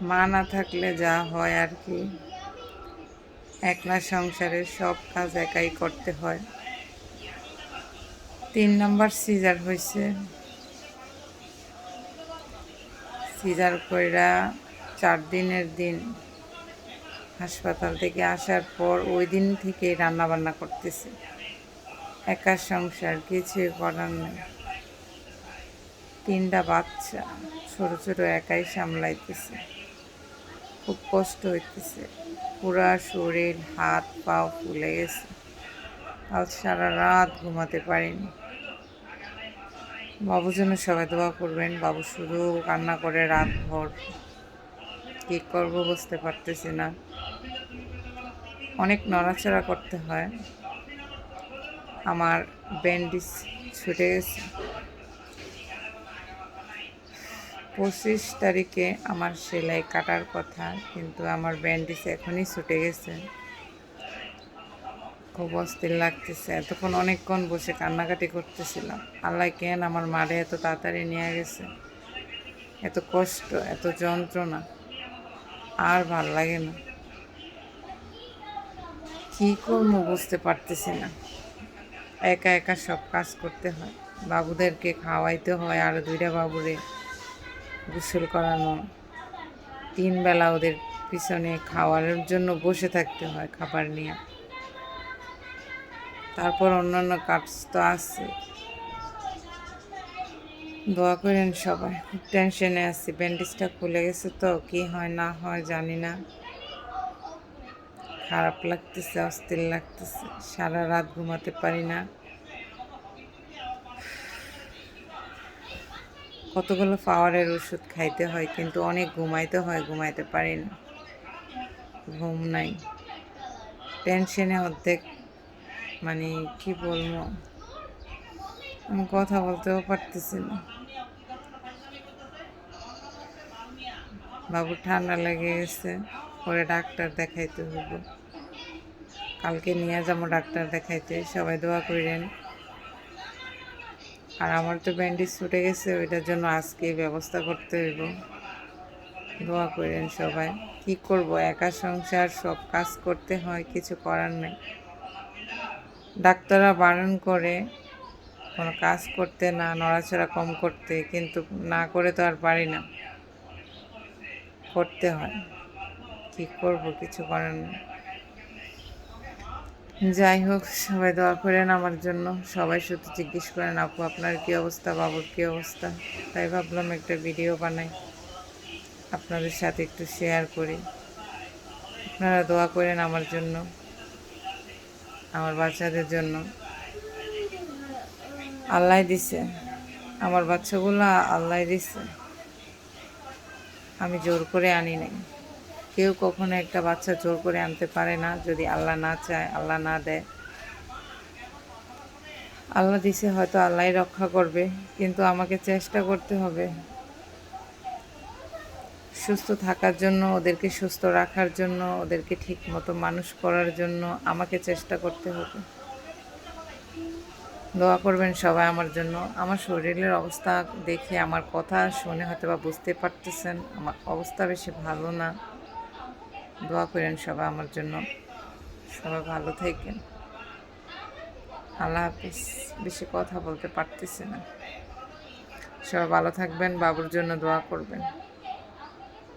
মা না থাকলে যা হয় আর কি, একলা সংসারের সব কাজ একাই করতে হয়। 3 নম্বর সিজার হয়েছে। সিজার কইরা 4 দিনের দিন হাসপাতাল থেকে আসার পর ওই দিন থেকেই রান্নাবান্না করতেছে। একা সংসার, কিছুই করার নেই। 3টা বাচ্চা ছোট ছোট একাই সামলাইতেছে। খুব কষ্ট হইতেছে। পুরা শরীর হাত পাও ফুলে গেছে। আজ সারা রাত ঘুমাতে পারিনি। বাবুর জন্য সবাই দোয়া করবেন। বাবু শুধু কান্না করে রাত ভর। কী করবো বুঝতে পারতেছি না। অনেক নড়াচড়া করতে হয়। আমার ব্যান্ডেজ ছুটে গেছে। 25 তারিখে আমার সেলাই কাটার কথা, কিন্তু আমার ব্যান্ডেজ এখনই ছুটে গেছে। খুব অস্থির লাগতেছে। এতক্ষণ অনেকক্ষণ বসে কান্নাকাটি করতেছিলাম। আল্লাহ কেন আমার মারে এত তাড়াতাড়ি নিয়ে গেছে। এত কষ্ট, এত যন্ত্রণা, আর ভাল লাগে না। কী করবো বুঝতে পারতেছি না। একা একা সব কাজ করতে হয়। বাবুদেরকে খাওয়াইতে হয়, আর 2টা বাবুরে গোসল করানো। 3 বেলা ওদের পিছনে খাওয়ানোর জন্য বসে থাকতে হয় খাবার নিয়ে। তারপর অন্যান্য কাজ তো আছে। দোয়া করেন সবাই। খুব টেনশনে আছি। ব্যান্ডেজটা খুলে গেছে তো, কি হয় না হয় জানি না। খারাপ লাগতেছে, অস্থির লাগতেছে। সারা রাত ঘুমাতে পারি না। কতগুলো পাওয়ারের ওষুধ খাইতে হয়, কিন্তু অনেক ঘুমাইতে হয়, ঘুমাইতে পারি না। ঘুম নাই। টেনশনে অর্ধেক, মানে কি বলবো, আমি কথা বলতেও পারতেছি না। বাবুর ঠান্ডা লেগে গেছে, পরে ডাক্তার দেখাইতে হইব। কালকে নিয়ে যাবো ডাক্তার দেখাইতে। সবাই দোয়া করেন। আর আমার তো ব্যান্ডেজ ছুটে গেছে, ওইটার জন্য আজকে ব্যবস্থা করতে হইব। দোয়া করেন সবাই। কি করব, একা সংসার, সব কাজ করতে হয়, কিছু করার নেই। ডাক্তাররা বারণ করে কোনো কাজ করতে না, নড়াচড়া কম করতে, কিন্তু না করে তো আর পারি না, করতে হয়। কি করব, কিছু করার নেই। যাই হোক, সবাই দোয়া করেন আমার জন্য। সবাই শুধু জিজ্ঞেস করেন, আপু আপনার কী অবস্থা, বাবুর কী অবস্থা। তাই ভাবলাম একটা ভিডিও বানাই, আপনাদের সাথে একটু শেয়ার করি। আপনারা দোয়া করেন আমার জন্য, আমার বাচ্চাদের জন্য। আল্লাহ দিছে আমার বাচ্চাগুলো, আল্লাহ দিছে। আমি জোর করে আনি নাই। কেউ কখনো একটা বাচ্চা জোর করে আনতে পারে না, যদি আল্লাহ না চায়, আল্লাহ না দেয়। আল্লাহ দিছে, হয়তো আল্লাহই রক্ষা করবে, কিন্তু আমাকে চেষ্টা করতে হবে সুস্থ থাকার জন্য, ওদেরকে সুস্থ রাখার জন্য, ওদেরকে ঠিক মতো মানুষ করার জন্য আমাকে চেষ্টা করতে হবে। দোয়া করবেন সবাই আমার জন্য। আমার শরীরের অবস্থা দেখে, আমার কথা শুনে হয়তো বা বুঝতে পারতেছেন আমার অবস্থা বেশি ভালো না। দোয়া করেন সবাই আমার জন্য। সবাই ভালো থাকেন। আল্লাহ হাফিজ। বেশি কথা বলতে পারতেছি না। সবাই ভালো থাকবেন, বাবুর জন্য দোয়া করবেন।